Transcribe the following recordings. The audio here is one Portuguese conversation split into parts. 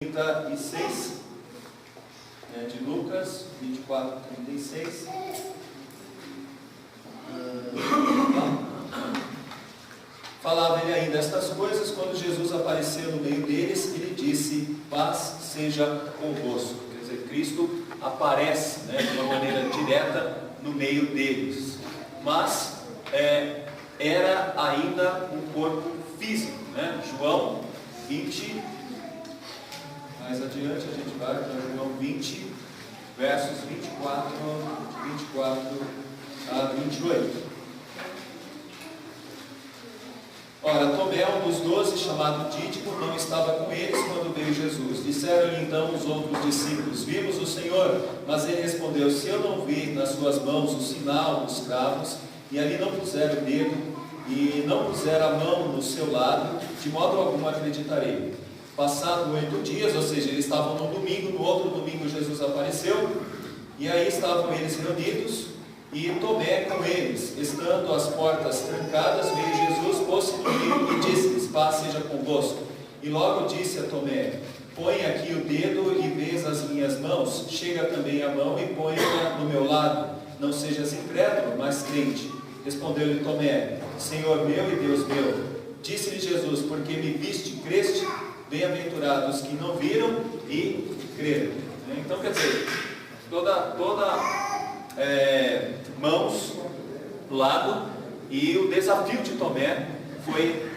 36, de Lucas 24, 36. Falava ele ainda estas coisas quando Jesus apareceu no meio deles e lhe disse: paz seja convosco. Quer dizer, Cristo aparece de uma maneira direta no meio deles, mas era ainda um corpo físico. João 20, mais adiante a gente vai para João 20, versos 24 a 28. Ora, Tomé, um dos 12, chamado Dídimo, não estava com eles quando veio Jesus. Disseram-lhe então os outros discípulos: vimos o Senhor. Mas ele respondeu: se eu não vir nas suas mãos o sinal dos cravos, e ali não puser o dedo, e não puser a mão no seu lado, de modo algum acreditarei. Passado 8 dias, ou seja, eles estavam no domingo, no outro domingo Jesus apareceu, e aí estavam eles reunidos, e Tomé com eles. Estando as portas trancadas, veio Jesus, pôs-se no meio e disse-lhes: paz seja convosco. E logo disse a Tomé: põe aqui o dedo e vês as minhas mãos, chega também a mão e põe-a no meu lado, não sejas incrédulo, mas crente. Respondeu-lhe Tomé: Senhor meu e Deus meu. Disse-lhe Jesus: porque me viste, creste? Bem-aventurados que não viram e creram. Então, quer dizer, mãos, lado, e o desafio de Tomé foi,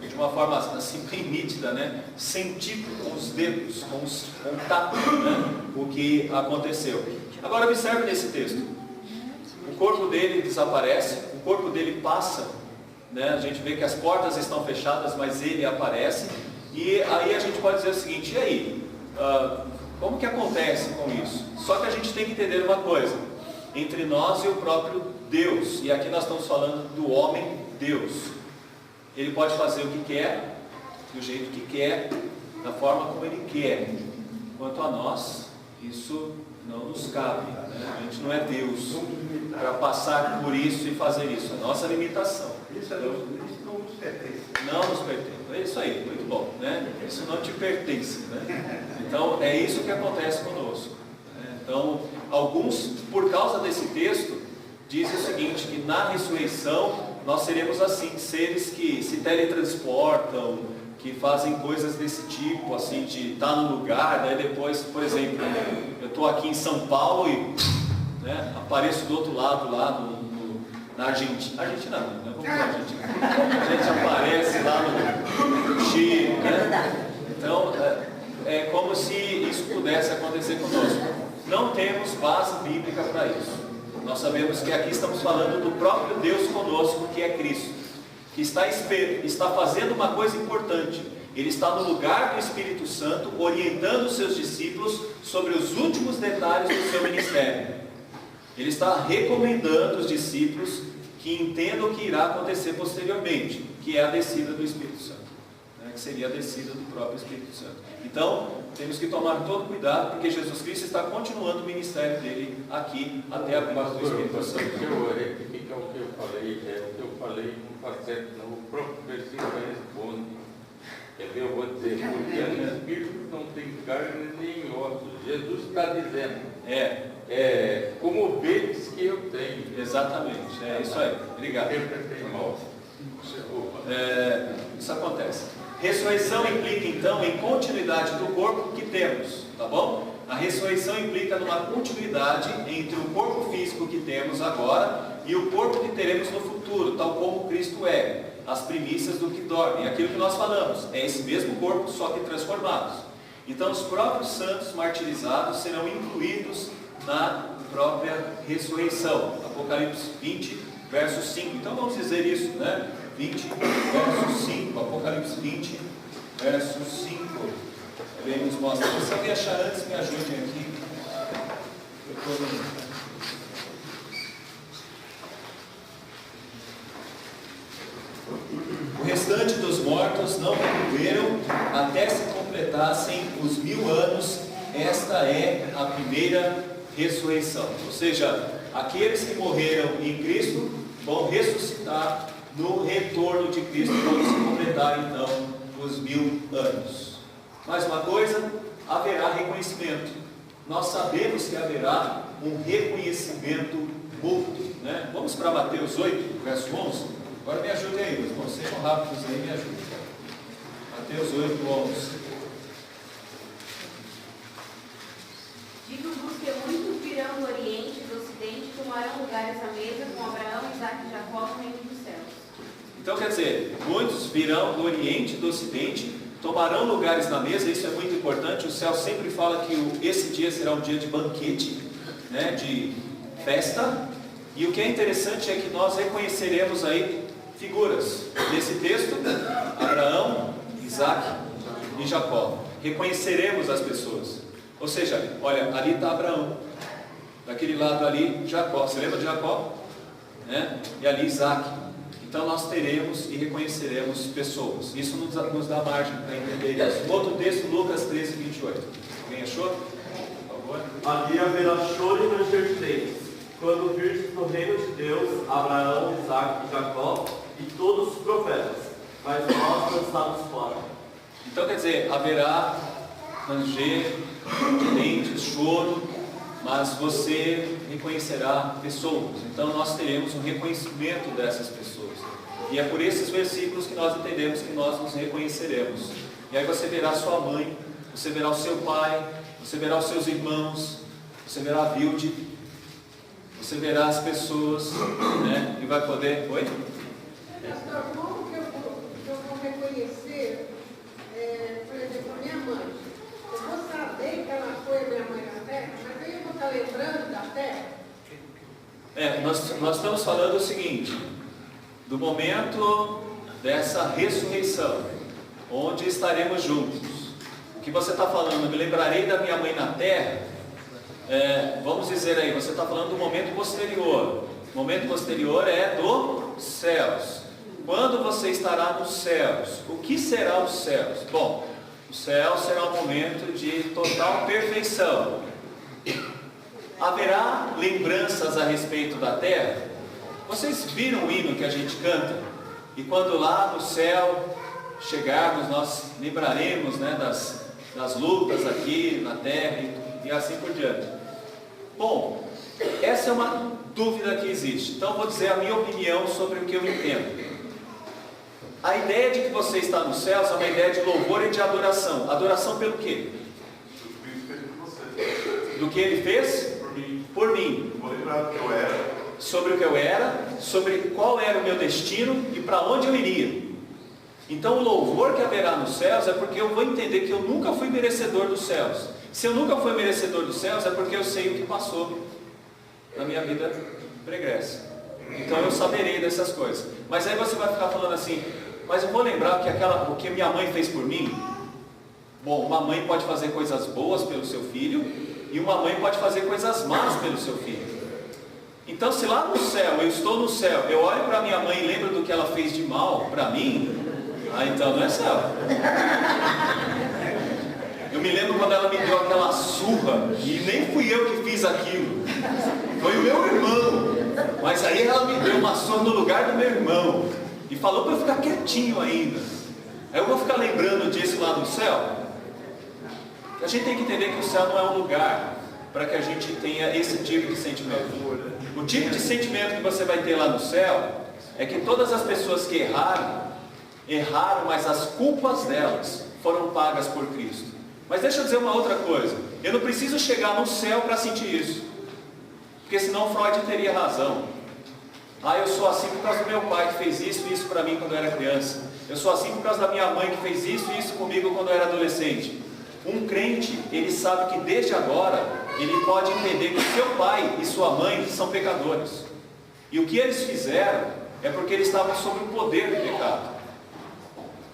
de uma forma assim bem nítida, sentir com os dedos, com o tato, o que aconteceu. Agora observe nesse texto: o corpo dele desaparece, o corpo dele passa, a gente vê que as portas estão fechadas, mas ele aparece, e aí a gente pode dizer o seguinte: e aí? Como que acontece com isso? Só que a gente tem que entender uma coisa: entre nós e o próprio Deus, e aqui nós estamos falando do homem Deus, ele pode fazer o que quer, do jeito que quer, da forma como ele quer. Quanto a nós, isso não nos cabe, a gente não é Deus para passar por isso e fazer isso, a nossa limitação. Isso não nos pertence. Não nos pertence. É isso aí, muito bom, Isso não te pertence, Então é isso que acontece conosco. Então, alguns, por causa desse texto, dizem o seguinte: que na ressurreição nós seremos assim, seres que se teletransportam, que fazem coisas desse tipo, assim, de estar no lugar, daí depois, por exemplo, eu estou aqui em São Paulo e apareço do outro lado lá na Argentina. Argentina não, vamos para a Argentina. A gente aparece lá no Chile, Então, é como se isso pudesse acontecer conosco. Não temos base bíblica para isso. Nós sabemos que aqui estamos falando do próprio Deus conosco, que é Cristo, que está fazendo uma coisa importante. Ele está no lugar do Espírito Santo, orientando os seus discípulos sobre os últimos detalhes do seu ministério. Ele está recomendando os discípulos que entendam o que irá acontecer posteriormente, que é a descida do Espírito Santo, que seria a descida do próprio Espírito Santo. Então, temos que tomar todo cuidado, porque Jesus Cristo está continuando o ministério dele aqui até a vinda do Espírito Santo. Eu replicar o que eu falei, não está certo, não. O próprio versículo responde. Quer ver? Eu vou dizer: porque o Espírito não tem carne nem ossos. Jesus está dizendo: como ovelhas que eu tenho. Exatamente, é isso aí. Obrigado. Isso acontece. Ressurreição implica então em continuidade do corpo que temos, tá bom? A ressurreição implica numa continuidade entre o corpo físico que temos agora e o corpo que teremos no futuro, tal como Cristo é, as primícias do que dorme. Aquilo que nós falamos, é esse mesmo corpo, só que transformados. Então os próprios santos martirizados serão incluídos na própria ressurreição. Apocalipse 20, verso 5. Então vamos dizer isso, 20, verso 5. Apocalipse 20, verso 5. Ele nos mostra. Se alguém achar antes, me ajudem aqui. O restante dos mortos não morreram até se completassem os 1000 anos. Esta é a primeira ressurreição. Ou seja, aqueles que morreram em Cristo vão ressuscitar no retorno de Cristo, quando se completar então os 1000 anos. Mais uma coisa, haverá reconhecimento. Nós sabemos que haverá um reconhecimento mútuo, né? Vamos para Mateus 8, verso 11. Agora me ajudem aí, meus irmãos. Sejam rápidos aí, me ajudem. Mateus 8, 11. Digo-vos que muitos virão do Oriente e do Ocidente e tomarão lugares à mesa com Abraão, Isaque e Jacó no reino dos céus. Então quer dizer, muitos virão do Oriente e do Ocidente, tomarão lugares na mesa. Isso é muito importante. O céu sempre fala que esse dia será um dia de banquete, né, de festa. E o que é interessante é que nós reconheceremos aí figuras nesse texto: Abraão, Isaque e Jacó. Reconheceremos as pessoas. Ou seja, olha, ali está Abraão, daquele lado ali Jacó. Você lembra de Jacó? Né? E ali Isaque. Então nós teremos e reconheceremos pessoas. Isso nos dá margem para entender isso. Outro texto, Lucas 13, 28. Alguém achou? Por favor. Ali haverá choro e ranger de dentes, quando virdes no reino de Deus Abraão, Isaque e Jacó e todos os profetas, mas nós lançados fora. Então quer dizer, haverá ranger de dentes, choro, mas você reconhecerá pessoas. Então nós teremos um reconhecimento dessas pessoas. E é por esses versículos que nós entendemos que nós nos reconheceremos. E aí você verá sua mãe, você verá o seu pai, você verá os seus irmãos, você verá a Vilde, você verá as pessoas, né? E vai poder... Oi? Pastor, como que eu vou reconhecer, por exemplo, a minha mãe? Eu vou saber que ela foi minha mãe na terra, mas aí eu vou estar lembrando da terra? Nós estamos falando o seguinte, do momento dessa ressurreição, onde estaremos juntos. O que você está falando, eu me lembrarei da minha mãe na terra, vamos dizer aí, você está falando do momento posterior. O momento posterior é dos céus. Quando você estará nos céus, o que será os céus? Bom, o céu será um momento de total perfeição. Haverá lembranças a respeito da terra? Vocês viram o hino que a gente canta? E quando lá no céu chegarmos, nós lembraremos, né, das lutas aqui na terra e assim por diante. Bom, essa é uma dúvida que existe. Então vou dizer a minha opinião sobre o que eu entendo. A ideia de que você está nos céus é uma ideia de louvor e de adoração. Adoração pelo quê? Do que ele fez? Por mim. Vou lembrar do que eu era. Sobre o que eu era, sobre qual era o meu destino e para onde eu iria. Então o louvor que haverá nos céus é porque eu vou entender que eu nunca fui merecedor dos céus. Se eu nunca fui merecedor dos céus, é porque eu sei o que passou na minha vida pregressa. Então eu saberei dessas coisas. Mas aí você vai ficar falando assim, mas eu vou lembrar que o que minha mãe fez por mim. Bom, uma mãe pode fazer coisas boas pelo seu filho, e uma mãe pode fazer coisas más pelo seu filho. Então se lá no céu, eu estou no céu, eu olho para minha mãe e lembro do que ela fez de mal para mim, então não é céu. Eu me lembro quando ela me deu aquela surra, e nem fui eu que fiz aquilo, foi o meu irmão. Mas aí ela me deu uma surra no lugar do meu irmão, e falou para eu ficar quietinho ainda. Aí eu vou ficar lembrando disso lá no céu? A gente tem que entender que o céu não é um lugar para que a gente tenha esse tipo de sentimento. O tipo de sentimento que você vai ter lá no céu é que todas as pessoas que erraram, mas as culpas delas foram pagas por Cristo. Mas deixa eu dizer uma outra coisa, eu não preciso chegar no céu para sentir isso, porque senão Freud teria razão. Eu sou assim por causa do meu pai que fez isso e isso para mim quando eu era criança. Eu sou assim por causa da minha mãe que fez isso e isso comigo quando eu era adolescente. Um crente, ele sabe que desde agora, ele pode entender que seu pai e sua mãe são pecadores. E o que eles fizeram é porque eles estavam sob o poder do pecado.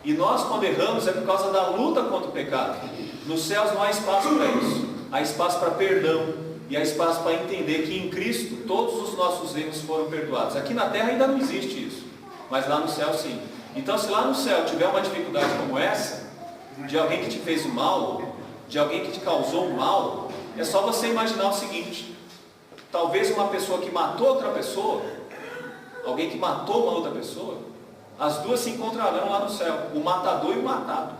E nós, quando erramos, é por causa da luta contra o pecado. Nos céus não há espaço para isso. Há espaço para perdão. E há espaço para entender que em Cristo todos os nossos erros foram perdoados. Aqui na terra ainda não existe isso, mas lá no céu sim. Então se lá no céu tiver uma dificuldade como essa, de alguém que te fez o mal, de alguém que te causou o mal, é só você imaginar o seguinte: talvez uma pessoa que matou outra pessoa, alguém que matou uma outra pessoa, as duas se encontrarão lá no céu, o matador e o matado.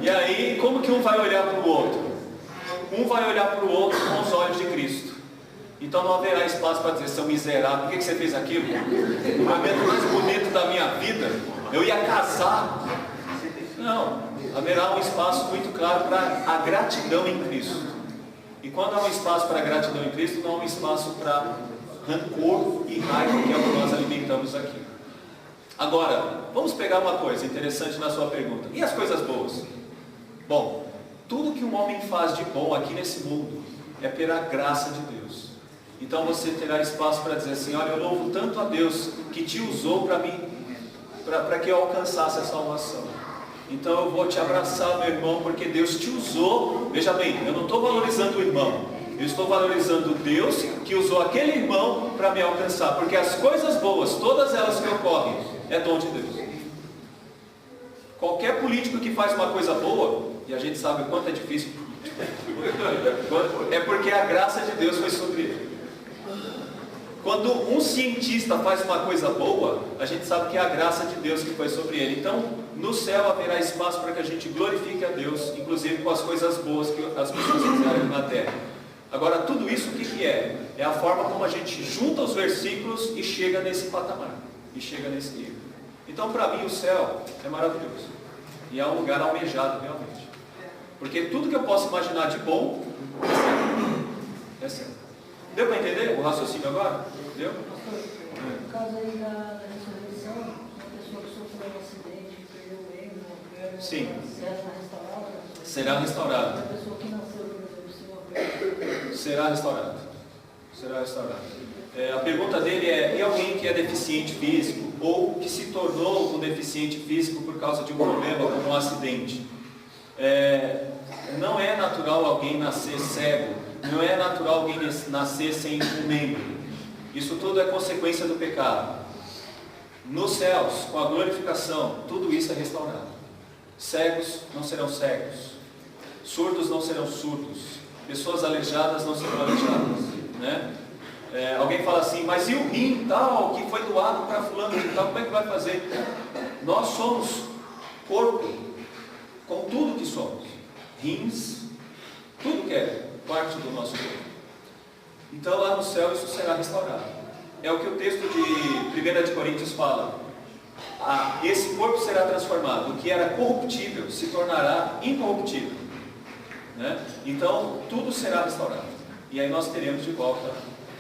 E aí, como que um vai olhar para o outro? Um vai olhar para o outro com os olhos de Cristo. Então não haverá espaço para dizer, seu miserável, por que você fez aquilo? O momento mais bonito da minha vida, eu ia casar. Não, haverá um espaço muito claro para a gratidão em Cristo. E quando há um espaço para a gratidão em Cristo, não há um espaço para rancor e raiva, que é o que nós alimentamos aqui. Agora, vamos pegar uma coisa interessante na sua pergunta. E as coisas boas? Bom, tudo que um homem faz de bom aqui nesse mundo é pela graça de Deus. Então você terá espaço para dizer assim, olha, eu louvo tanto a Deus que te usou para mim, para que eu alcançasse a salvação. Então eu vou te abraçar, meu irmão, porque Deus te usou. Veja bem, eu não estou valorizando o irmão, eu estou valorizando Deus que usou aquele irmão para me alcançar, porque as coisas boas, todas elas que ocorrem, é dom de Deus. Qualquer político que faz uma coisa boa, e a gente sabe o quanto é difícil, é porque a graça de Deus foi sobre ele. Quando um cientista faz uma coisa boa, a gente sabe que é a graça de Deus que foi sobre ele. Então, no céu haverá espaço para que a gente glorifique a Deus, inclusive com as coisas boas que as pessoas fizeram na terra. Agora, tudo isso o que é? É a forma como a gente junta os versículos e chega nesse patamar, e chega nesse nível. Então, para mim, o céu é maravilhoso. E é um lugar almejado, realmente. Porque tudo que eu posso imaginar de bom, é céu. Deu para entender o raciocínio agora? Deu? No caso aí da ressurreição, uma pessoa que sofreu um acidente, que perdeu o membro, sim, será restaurada? Será restaurada. Uma pessoa que nasceu, por exemplo, sem uma perda. Será restaurada. Será restaurada. A pergunta dele é, e alguém que é deficiente físico, ou que se tornou um deficiente físico por causa de um problema, como um acidente? Não é natural alguém nascer cego. Não é natural alguém nascer sem um membro. Isso tudo é consequência do pecado. Nos céus, com a glorificação, tudo isso é restaurado. Cegos não serão cegos. Surdos não serão surdos. Pessoas aleijadas não serão aleijadas. Né? Alguém fala assim, mas e o rim tal, que foi doado para fulano de tal, como é que vai fazer? Nós somos corpo, com tudo que somos. Rins, tudo que é parte do nosso corpo. Então lá no céu isso será restaurado. É o que o texto de 1 de Coríntios fala. Esse corpo será transformado. O que era corruptível se tornará incorruptível. Né? Então tudo será restaurado. E aí nós teremos de volta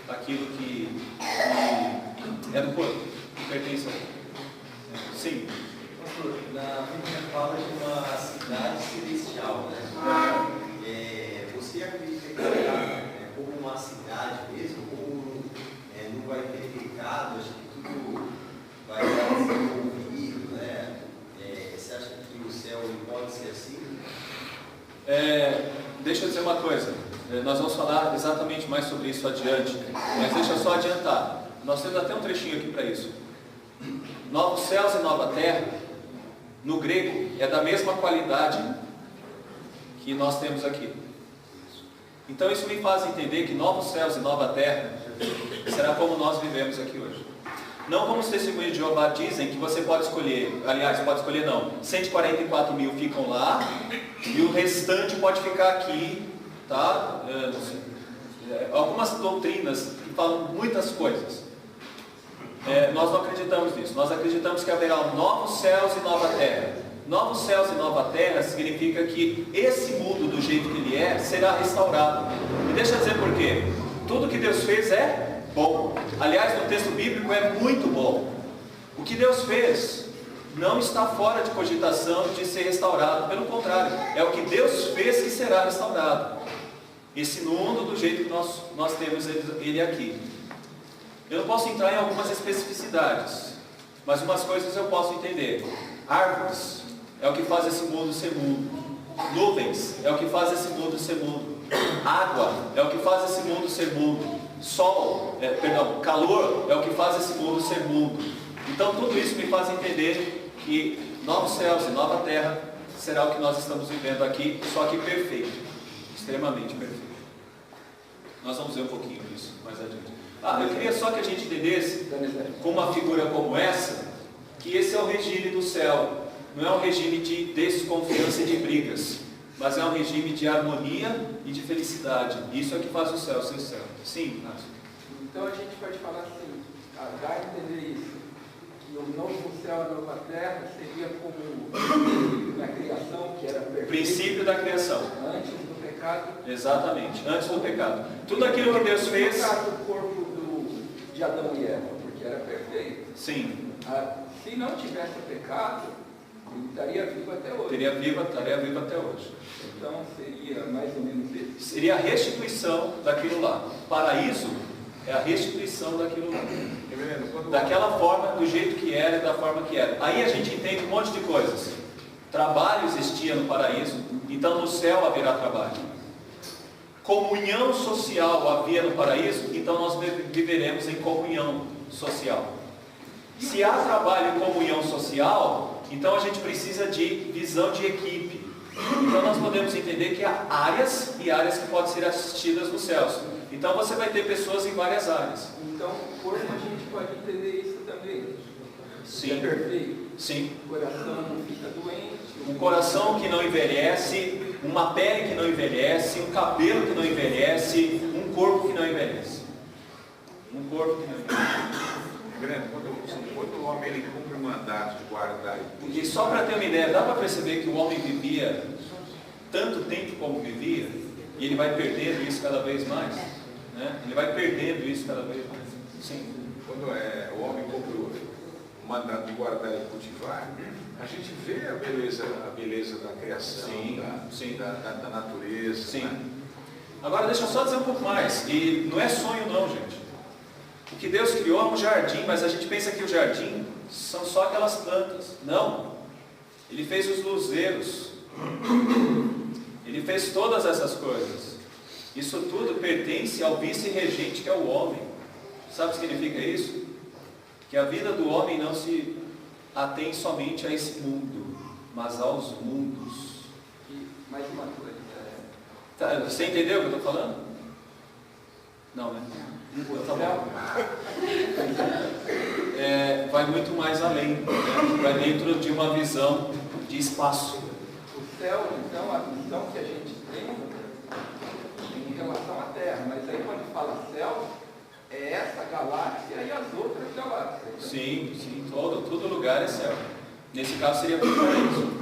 aquilo que é do corpo, que pertence ao corpo. Sim. Pastor, na Bíblia fala de uma cidade celestial, né? Você acredita que será como uma cidade mesmo, ou não vai ter pecado, acho que tudo vai estar desenvolvido, né? Você acha que o céu pode ser assim? Deixa eu dizer uma coisa, nós vamos falar exatamente mais sobre isso adiante, mas deixa eu só adiantar, nós temos até um trechinho aqui para isso. Novos céus e nova terra, no grego, é da mesma qualidade que nós temos aqui. Então isso me faz entender que novos céus e nova terra será como nós vivemos aqui hoje. Não como os testemunhos de Jeová dizem que você pode escolher, aliás, pode escolher não, 144 mil ficam lá e o restante pode ficar aqui, tá? Algumas doutrinas que falam muitas coisas. Nós não acreditamos nisso. Nós acreditamos que haverá novos céus e nova terra. Novos céus e nova terra significa que esse mundo, do jeito que ele é, será restaurado. E deixa eu dizer por quê. Tudo que Deus fez é bom. Aliás, no texto bíblico é muito bom. O que Deus fez não está fora de cogitação de ser restaurado. Pelo contrário, é o que Deus fez que será restaurado. Esse mundo do jeito que nós temos ele aqui. Eu não posso entrar em algumas especificidades, mas umas coisas eu posso entender. Árvores é o que faz esse mundo ser mundo. Nuvens é o que faz esse mundo ser mundo. Água é o que faz esse mundo ser mundo. Calor é o que faz esse mundo ser mundo. Então tudo isso me faz entender que novos céus e nova terra será o que nós estamos vivendo aqui, só que perfeito, extremamente perfeito. Nós vamos ver um pouquinho disso mais adiante. Eu queria só que a gente entendesse, com uma figura como essa, que esse é o regime do céu. Não é um regime de desconfiança e de brigas, mas é um regime de harmonia e de felicidade. Isso é que faz o céu ser céu. Sim, Márcio. Então a gente pode falar assim, dá a entender isso, que o novo céu e a nova terra seria como na criação, que era perfeito. Princípio da criação. Antes do pecado. Exatamente, antes do pecado. Tudo aquilo que Deus fez. No caso do corpo de Adão e Eva, porque era perfeito. Sim. Se não tivesse pecado, ele estaria vivo até hoje. Estaria vivo até hoje. Então seria mais ou menos isso. Seria a restituição daquilo lá. Paraíso é a restituição daquilo lá. Daquela forma, do jeito que era e da forma que era. Aí a gente entende um monte de coisas. Trabalho existia no paraíso, então no céu haverá trabalho. Comunhão social havia no paraíso, então nós viveremos em comunhão social. Se há trabalho e comunhão social, então a gente precisa de visão de equipe. Então nós podemos entender que há áreas e áreas que podem ser assistidas nos céus. Então você vai ter pessoas em várias áreas. Então, por a gente pode entender isso também. Sim. É perfeito. Sim. O coração não fica doente. Um coração que não envelhece, uma pele que não envelhece, um cabelo que não envelhece, um corpo que não envelhece. Um corpo que não envelhece. Quando o homem ele cumpre o mandato de guardar E só para ter uma ideia, dá para perceber que o homem vivia tanto tempo como vivia, e ele vai perdendo isso cada vez mais, né? Ele vai perdendo isso cada vez mais. Sim. Quando o homem cumpre o mandato de guardar e cultivar, a gente vê a beleza da criação, da natureza. Sim. Né? Agora deixa eu só dizer um pouco mais, e não é sonho não, gente. O que Deus criou é um jardim, mas a gente pensa que o jardim são só aquelas plantas. Não. Ele fez os luzeiros. Ele fez todas essas coisas. Isso tudo pertence ao vice-regente que é o homem. Sabe o que significa isso? Que a vida do homem não se atém somente a esse mundo, mas aos mundos. E mais uma coisa. Tá, você entendeu o que eu estou falando? Não, né? Tá bom. Vai muito mais além, né? Vai dentro de uma visão de espaço. O céu, então, a visão que a gente tem em relação à Terra, mas aí quando fala céu, é essa galáxia e as outras galáxias. Sim, todo lugar é céu. Nesse caso seria tudo paraíso.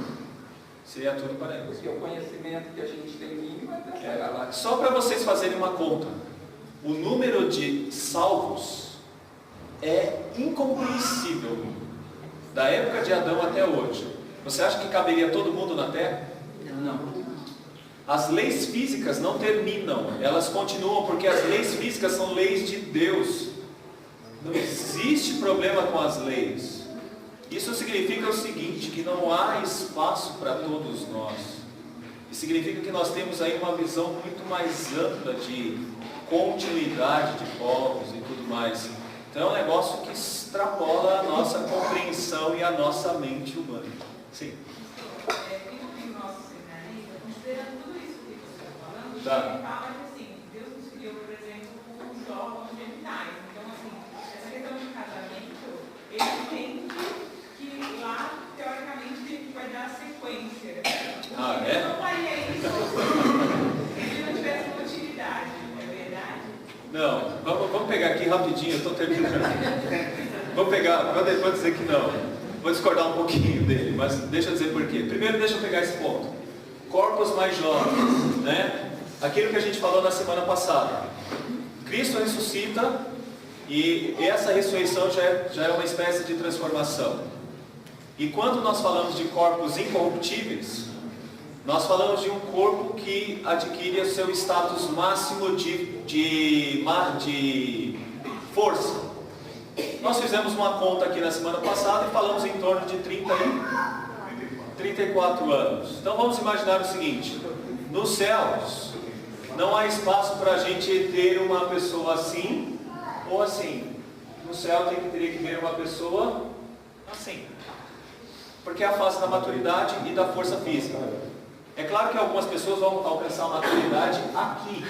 Seria tudo paraíso. Porque o conhecimento que a gente tem mínimo é dessa galáxia. Só para vocês fazerem uma conta, o número de salvos é incompreensível. Da época de Adão até hoje. Você acha que caberia todo mundo na Terra? Não. As leis físicas não terminam, elas continuam porque as leis físicas são leis de Deus. Não existe problema com as leis. Isso significa o seguinte, que não há espaço para todos nós. Isso significa que nós temos aí uma visão muito mais ampla de continuidade de povos e tudo mais. Então é um negócio que extrapola a nossa compreensão e a nossa mente humana. Sim. Dentro do nosso cenário, considerando tudo isso que você está falando, ele fala que assim, Deus nos criou, por exemplo, com os órgãos genitais. Então, assim, essa questão de casamento, ele entende que lá, teoricamente, ele vai dar sequência. É? Não faria isso se ele não tivesse uma utilidade, não é verdade? Não, vamos pegar aqui rapidinho, eu estou terminando. Vou pegar, pode dizer que não. Vou discordar um pouquinho dele, mas deixa eu dizer por quê. Primeiro deixa eu pegar esse ponto. Corpos mais jovens, né? Aquilo que a gente falou na semana passada. Cristo ressuscita e essa ressurreição já é uma espécie de transformação. E quando nós falamos de corpos incorruptíveis, nós falamos de um corpo que adquire o seu status máximo de força. Nós fizemos uma conta aqui na semana passada e falamos em torno de 34 anos. Então vamos imaginar o seguinte: nos céus não há espaço para a gente ter uma pessoa assim ou assim. No céu teria que ter uma pessoa assim, porque é a fase da maturidade e da força física. É claro que algumas pessoas vão alcançar a maturidade aqui,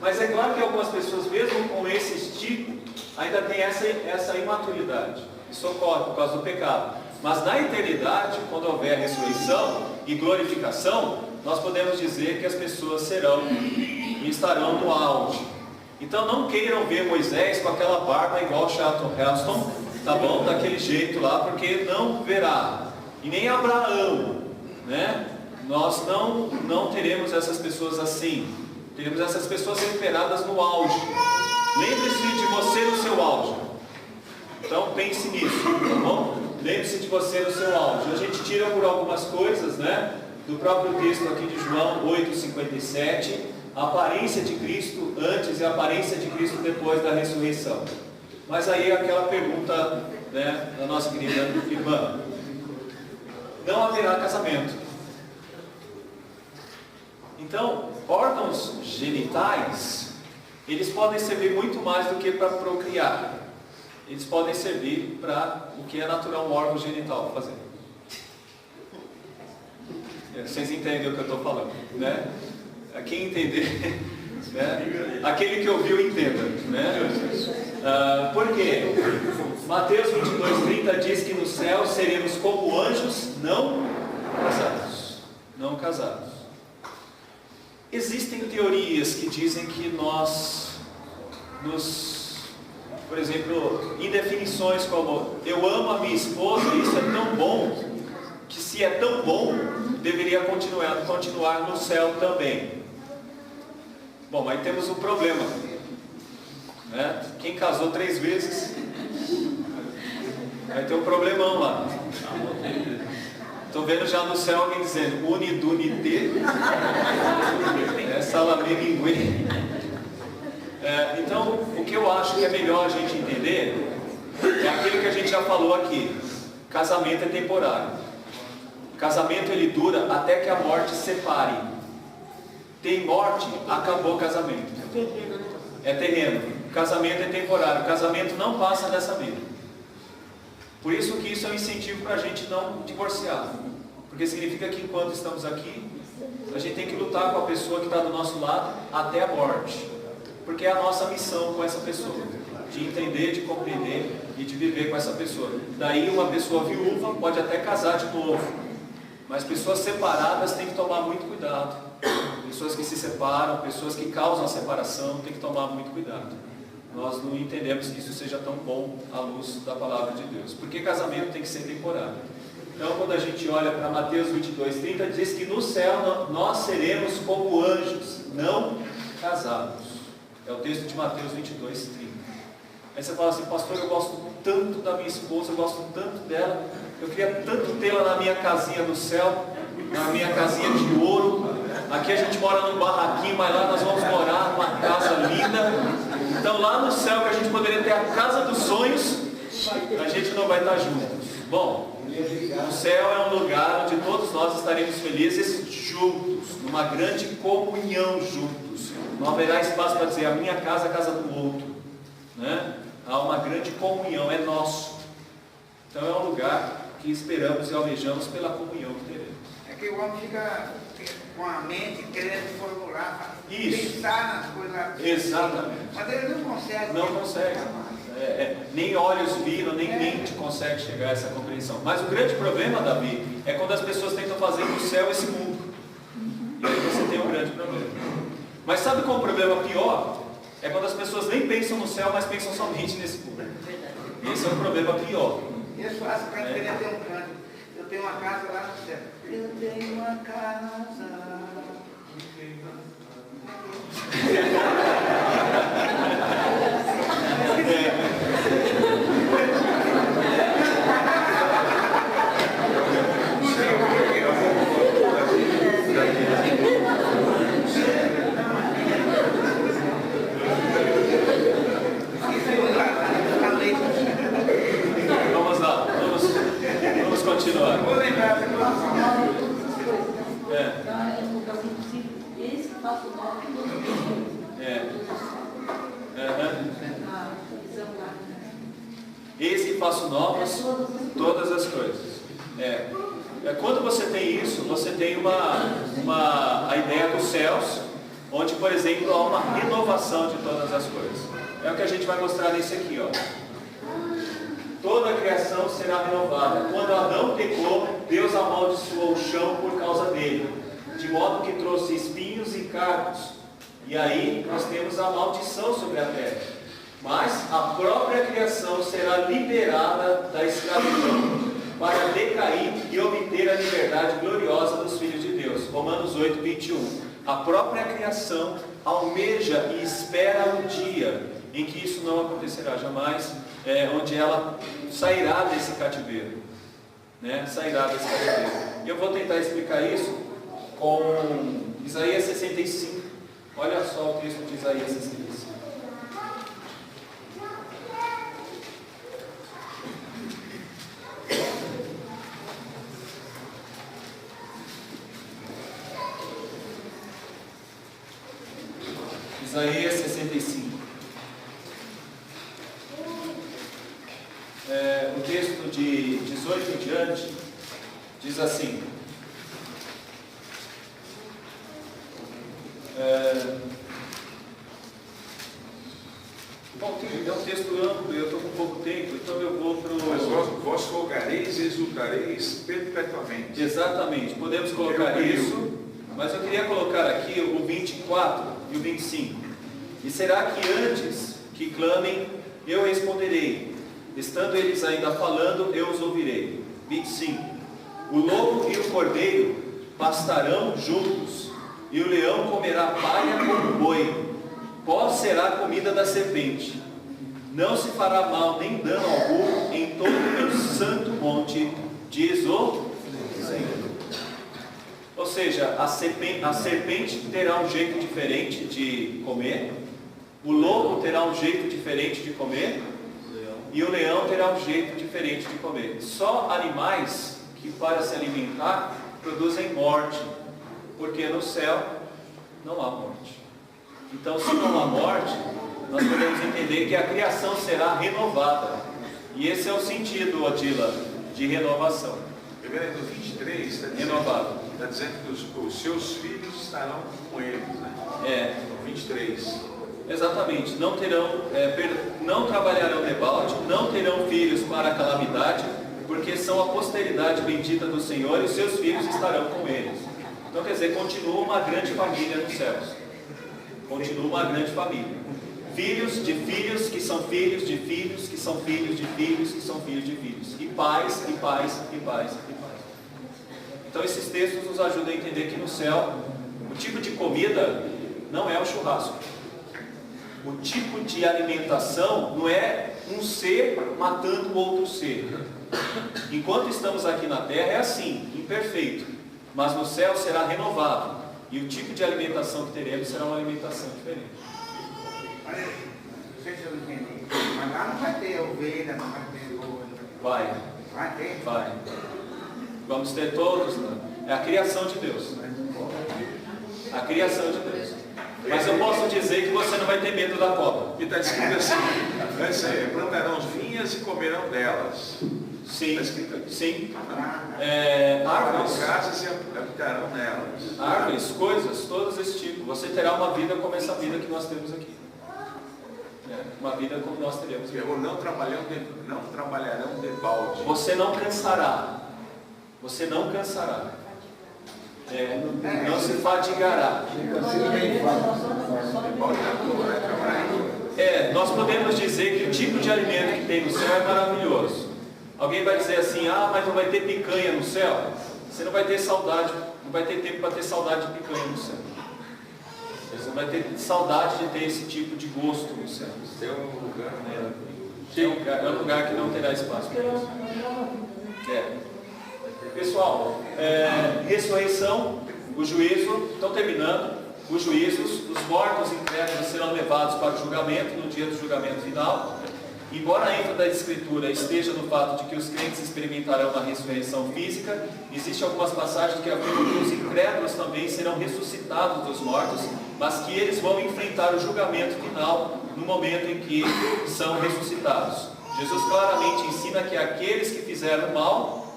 Mas é claro que algumas pessoas, mesmo com esse estímulo, ainda tem essa imaturidade. Isso ocorre por causa do pecado. Mas na eternidade, quando houver ressurreição e glorificação, nós podemos dizer que as pessoas serão e estarão no auge. Então não queiram ver Moisés com aquela barba igual Charlton Heston, tá bom? Daquele jeito lá, porque não verá. E nem Abraão, né? Nós não teremos essas pessoas assim. Teremos essas pessoas recuperadas no auge. Lembre-se de você no seu auge. Então pense nisso, tá bom? Lembre-se de você no seu auge. A gente tira por algumas coisas, né? Do próprio texto aqui de João 8,57, a aparência de Cristo antes e a aparência de Cristo depois da ressurreição. Mas aí aquela pergunta, né, da nossa querida irmã: não haverá casamento. Então, órgãos genitais, eles podem servir muito mais do que para procriar. Eles podem servir para o que é natural um órgão genital fazer. Vocês entendem o que eu estou falando, né? Quem entender, né? Aquele que ouviu, entenda, né? Por quê? Mateus 22:30 diz que no céu seremos como anjos não casados. Não casados. Existem teorias que dizem que nós por exemplo, em definições como eu amo a minha esposa, isso é tão bom, que se é tão bom, deveria continuar no céu também. Bom, aí temos um problema, né? Quem casou 3 vezes vai ter um problemão lá. Estou vendo já no céu alguém dizendo unidunité, salamé minguê. Então, o que eu acho que é melhor a gente entender é aquilo que a gente já falou aqui. Casamento é temporário. Casamento ele dura até que a morte separe. Tem morte, acabou o casamento. É terreno. Casamento é temporário. Casamento não passa dessa vida. Por isso que isso é um incentivo para a gente não divorciar. Porque significa que enquanto estamos aqui, a gente tem que lutar com a pessoa que está do nosso lado até a morte. Porque é a nossa missão com essa pessoa, de entender, de compreender e de viver com essa pessoa. Daí uma pessoa viúva pode até casar de novo, mas pessoas separadas têm que tomar muito cuidado. Pessoas que se separam, pessoas que causam a separação, têm que tomar muito cuidado. Nós não entendemos que isso seja tão bom à luz da palavra de Deus, porque casamento tem que ser temporário. Então quando a gente olha para Mateus 22:30, diz que no céu nós seremos como anjos, não casados. É o texto de Mateus 22:30. Aí você fala assim: pastor, eu gosto tanto da minha esposa, eu gosto tanto dela, eu queria tanto tê-la na minha casinha do céu, na minha casinha de ouro. Aqui a gente mora num barraquinho, mas lá nós vamos morar numa casa linda. Então lá no céu, que a gente poderia ter a casa dos sonhos, a gente não vai estar juntos. Bom, o céu é um lugar onde todos nós estaremos felizes juntos, numa grande comunhão juntos. Não haverá espaço para dizer a minha casa é a casa do outro, né? Há uma grande comunhão, é nosso. Então é um lugar que esperamos e almejamos pela comunhão que teremos. É que o homem fica com a mente querendo formular, isso, pensar nas coisas lá. Exatamente. Mas ele não consegue. Não consegue. Nem olhos viram, nem mente consegue chegar a essa compreensão. Mas o grande problema, Davi, é quando as pessoas tentam fazer do céu esse mundo. E aí você tem um grande problema. Mas sabe qual é o problema pior? É quando as pessoas nem pensam no céu, mas pensam somente nesse mundo. Esse é o problema pior. Isso faz para querer ter um canto. Eu tenho uma casa lá no céu. Eu tenho uma casa. Vamos lá, vamos continuar. Vou lembrar. Esse faço nove Esse faço novas todas as coisas. Quando você tem isso, você tem a ideia dos céus, onde, por exemplo, há uma renovação de todas as coisas. É o que a gente vai mostrar nesse aqui, ó. Toda a criação será renovada. Quando Adão pecou, Deus amaldiçoou o chão por causa dele, de modo que trouxe espinhos e cardos. E aí nós temos a maldição sobre a terra. Mas a própria criação será liberada da escravidão para decair e obter a liberdade gloriosa dos filhos de Deus. Romanos 8, 21. A própria criação almeja e espera o dia em que isso não acontecerá jamais, onde ela sairá desse cativeiro, né? Sairá desse cativeiro. E eu vou tentar explicar isso com Isaías 65. Olha só o texto de Isaías 65. Isaías 65. O texto de 18 em diante diz assim: bom, é um texto amplo, eu estou com pouco tempo, então eu vou para o... Mas vós folgareis e exultareis perpetuamente. Exatamente, podemos colocar isso, mas eu queria colocar aqui o 24 e o 25. E será que antes que clamem, eu responderei? Estando eles ainda falando, eu os ouvirei. 25. O lobo e o cordeiro pastarão juntos, e o leão comerá palha como boi. Pó será a comida da serpente. Não se fará mal nem dano algum em todo o meu santo monte, diz o Senhor. Ou seja, a serpente terá um jeito diferente de comer, o lobo terá um jeito diferente de comer, e o leão terá um jeito diferente de comer. Só animais que para se alimentar produzem morte, porque no céu não há morte. Então, se não há morte, nós podemos entender que a criação será renovada. E esse é o sentido, Odila, de renovação. Primeiro, no 23, está dizendo que os seus filhos estarão com eles, né? No 23. Exatamente, não trabalharão debalde, não terão filhos para a calamidade, porque são a posteridade bendita do Senhor e os seus filhos estarão com eles. Então, quer dizer, continua uma grande família nos céus. Continua uma grande família. Filhos de filhos que são filhos de filhos, que são filhos de filhos, que são filhos de filhos. E pais, e pais, e pais, e pais. Então, esses textos nos ajudam a entender que no céu, o tipo de comida não é o churrasco. O tipo de alimentação não é um ser matando outro ser. Enquanto estamos aqui na terra é assim, imperfeito. Mas no céu será renovado. E o tipo de alimentação que teremos será uma alimentação diferente. Não sei se eu entendi. Mas lá não vai ter ovelha, não vai ter ouro. Vai. Vai ter? Vai. Vamos ter todos. É a criação de Deus. A criação de Deus. Mas eu posso dizer que você não vai ter medo da cobra. E está escrito assim: plantarão vinhas e comerão delas. Sim, está escrito aqui. Sim. Árvores. Casas e habitarão nelas. Árvores, coisas, todos esse tipo. Você terá uma vida como essa vida que nós temos aqui. Uma vida como nós teremos aqui. Não trabalharão de balde. Você não cansará. Você não cansará. Não se fadigará. Nós podemos dizer que o tipo de alimento que tem no céu é maravilhoso. Alguém vai dizer assim: mas não vai ter picanha no céu? Você não vai ter saudade, não vai ter tempo para ter saudade de picanha no céu. Você não vai ter saudade de ter esse tipo de gosto no céu. O céu é um lugar, é um lugar que não terá espaço para isso. Pessoal, ressurreição, o juízo, estão terminando. Os juízos, os mortos incrédulos serão levados para o julgamento, no dia do julgamento final. Embora a ênfase da Escritura esteja no fato de que os crentes experimentarão uma ressurreição física, existem algumas passagens que afirmam que os incrédulos também serão ressuscitados dos mortos, mas que eles vão enfrentar o julgamento final no momento em que são ressuscitados. Jesus claramente ensina que aqueles que fizeram mal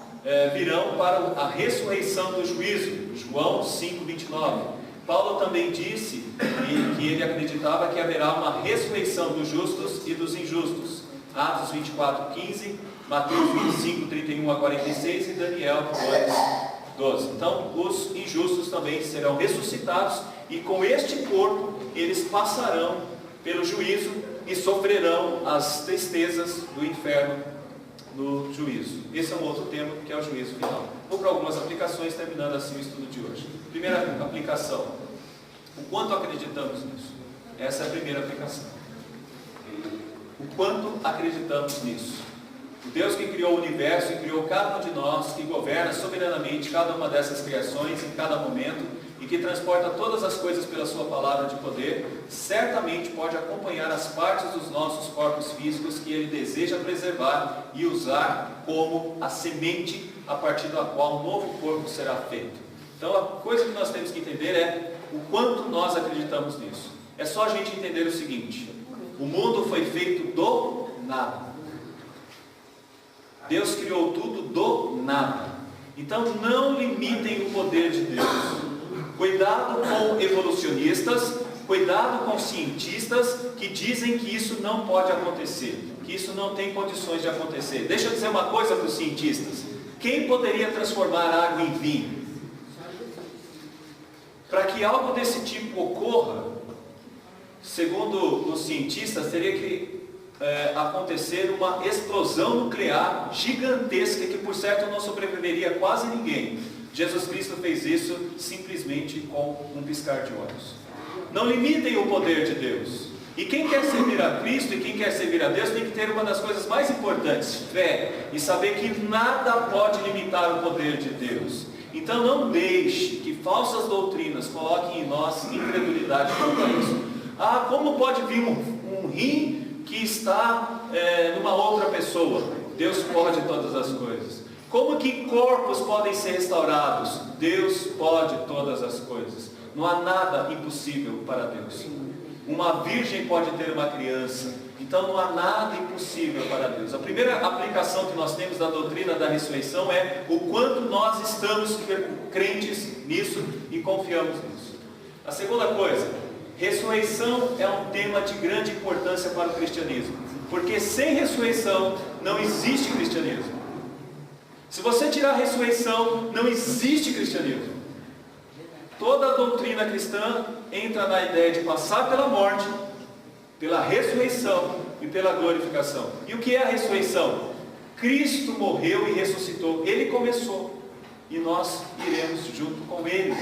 virão para a ressurreição do juízo, João 5:29. Paulo também disse que ele acreditava que haverá uma ressurreição dos justos e dos injustos. Atos 24, 15, Mateus 25, 31 a 46 e Daniel 2, 12. Então, os injustos também serão ressuscitados e com este corpo eles passarão pelo juízo e sofrerão as tristezas do inferno no juízo. Esse é um outro tema, que é o juízo final. Vou para algumas aplicações, terminando assim o estudo de hoje. Primeira aplicação: o quanto acreditamos nisso? Essa é a primeira aplicação. O quanto acreditamos nisso? O Deus que criou o universo e criou cada um de nós, que governa soberanamente cada uma dessas criações em cada momento e que transporta todas as coisas pela sua palavra de poder, certamente pode acompanhar as partes dos nossos corpos físicos que Ele deseja preservar e usar como a semente a partir da qual um novo corpo será feito. Então a coisa que nós temos que entender é o quanto nós acreditamos nisso. É só a gente entender o seguinte: o mundo foi feito do nada. Deus criou tudo do nada. Então não limitem o poder de Deus. Cuidado com evolucionistas, cuidado com cientistas que dizem que isso não pode acontecer, que isso não tem condições de acontecer. Deixa eu dizer uma coisa para os cientistas: quem poderia transformar água em vinho? Para que algo desse tipo ocorra, segundo os cientistas, teria que acontecer uma explosão nuclear gigantesca que, por certo, não sobreviveria quase ninguém. Jesus Cristo fez isso simplesmente com um piscar de olhos. Não limitem o poder de Deus. E quem quer servir a Cristo e quem quer servir a Deus tem que ter uma das coisas mais importantes: fé, e saber que nada pode limitar o poder de Deus. Então não deixe que falsas doutrinas coloquem em nós incredulidade quanto a isso. Ah, como pode vir um rim que está numa outra pessoa? Deus pode todas as coisas. Como que corpos podem ser restaurados? Deus pode todas as coisas. Não há nada impossível para Deus. Uma virgem pode ter uma criança. Então não há nada impossível para Deus. A primeira aplicação que nós temos da doutrina da ressurreição é o quanto nós estamos crentes nisso e confiamos nisso. A segunda coisa: ressurreição é um tema de grande importância para o cristianismo, porque sem ressurreição não existe cristianismo. Se você tirar a ressurreição, não existe cristianismo. Toda a doutrina cristã entra na ideia de passar pela morte, pela ressurreição e pela glorificação. E o que é a ressurreição? Cristo morreu e ressuscitou. Ele começou e nós iremos junto com Ele.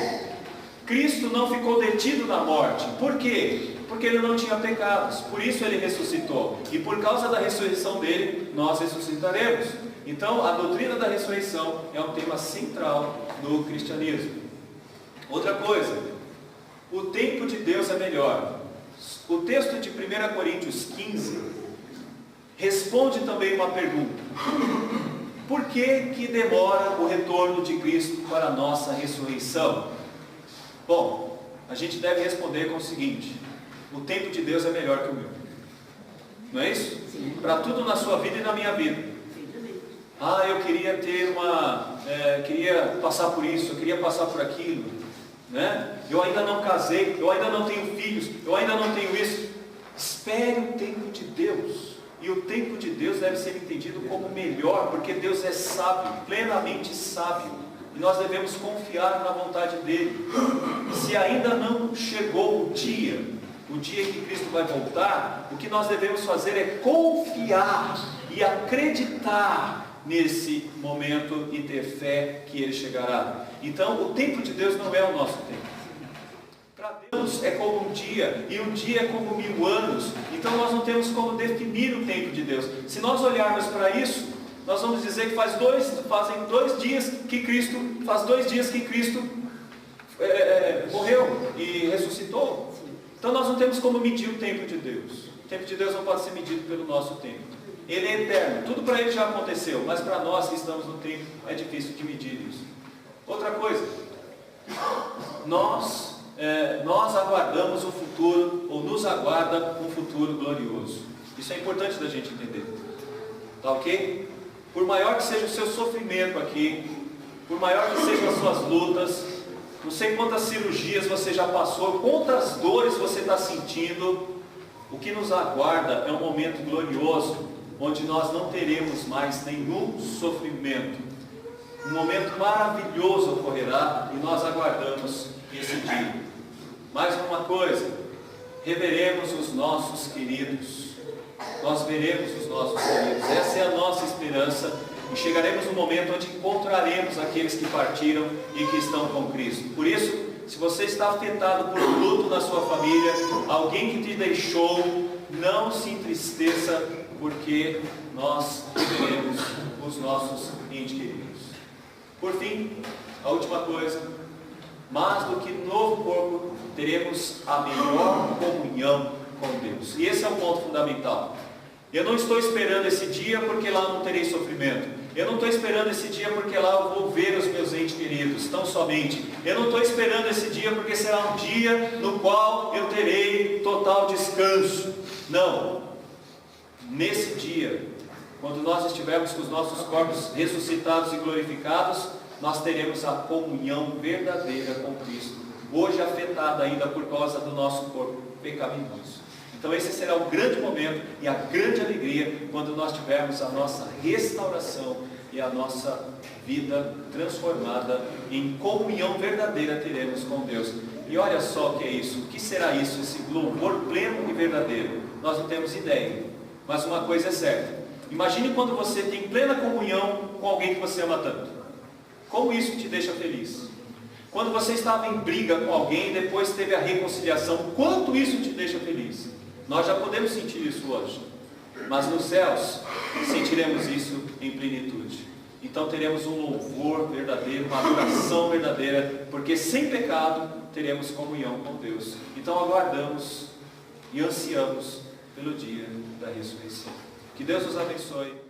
Cristo não ficou detido na morte. Por quê? Porque Ele não tinha pecados. Por isso Ele ressuscitou. E por causa da ressurreição dele, nós ressuscitaremos. Então a doutrina da ressurreição é um tema central no cristianismo. Outra coisa: o tempo de Deus é melhor. O texto de 1 Coríntios 15 responde também uma pergunta: por que demora o retorno de Cristo para a nossa ressurreição? Bom, a gente deve responder com o seguinte: o tempo de Deus é melhor que o meu. Não é isso? Para tudo na sua vida e na minha vida. Ah, eu queria ter queria passar por isso, eu queria passar por aquilo, né? Eu ainda não casei, eu ainda não tenho filhos, eu ainda não tenho isso. Espere o tempo de Deus. E o tempo de Deus deve ser entendido como melhor, porque Deus é sábio, plenamente sábio. E nós devemos confiar na vontade dele. Se ainda não chegou o dia em que Cristo vai voltar, o que nós devemos fazer é confiar e acreditar nesse momento e ter fé que Ele chegará. Então o tempo de Deus não é o nosso tempo. Para Deus é como um dia, e um dia é como 1000 anos. Então nós não temos como definir o tempo de Deus. Se nós olharmos para isso, nós vamos dizer que faz 2 dias que Cristo morreu e ressuscitou. Então nós não temos como medir o tempo de Deus. O tempo de Deus não pode ser medido pelo nosso tempo. Ele é eterno, tudo para Ele já aconteceu, mas para nós que estamos no tempo é difícil de medir isso. Outra coisa: nós aguardamos um futuro, ou nos aguarda um futuro glorioso. Isso é importante da gente entender. Tá ok? Por maior que seja o seu sofrimento aqui, por maior que sejam as suas lutas, Não sei quantas cirurgias você já passou, quantas dores você está sentindo. O que nos aguarda é um momento glorioso, onde nós não teremos mais nenhum sofrimento. Um momento maravilhoso ocorrerá e nós aguardamos esse dia. Mais uma coisa, reveremos os nossos queridos. Nós veremos os nossos queridos. Essa é a nossa esperança. E chegaremos no momento onde encontraremos aqueles que partiram e que estão com Cristo. Por isso, se você está afetado por luto na sua família, alguém que te deixou, não se entristeça, porque nós veremos os nossos entes queridos. Por fim, a última coisa, mais do que novo corpo, teremos a melhor comunhão com Deus. E esse é o ponto fundamental. Eu não estou esperando esse dia porque lá não terei sofrimento. Eu não estou esperando esse dia porque lá eu vou ver os meus entes queridos, tão somente. Eu não estou esperando esse dia porque será um dia no qual eu terei total descanso. Não. Nesse dia, quando nós estivermos com os nossos corpos ressuscitados e glorificados, nós teremos a comunhão verdadeira com Cristo, hoje afetada ainda por causa do nosso corpo pecaminoso. Então esse será o grande momento e a grande alegria quando nós tivermos a nossa restauração e a nossa vida transformada em comunhão verdadeira teremos com Deus. E olha só o que é isso, o que será isso, esse louvor pleno e verdadeiro? Nós não temos ideia, mas uma coisa é certa. Imagine quando você tem plena comunhão com alguém que você ama tanto. Como isso te deixa feliz? Quando você estava em briga com alguém e depois teve a reconciliação, quanto isso te deixa feliz? Nós já podemos sentir isso hoje, mas nos céus sentiremos isso em plenitude. Então teremos um louvor verdadeiro, uma adoração verdadeira, porque sem pecado teremos comunhão com Deus. Então aguardamos e ansiamos pelo dia da ressurreição. Que Deus nos abençoe.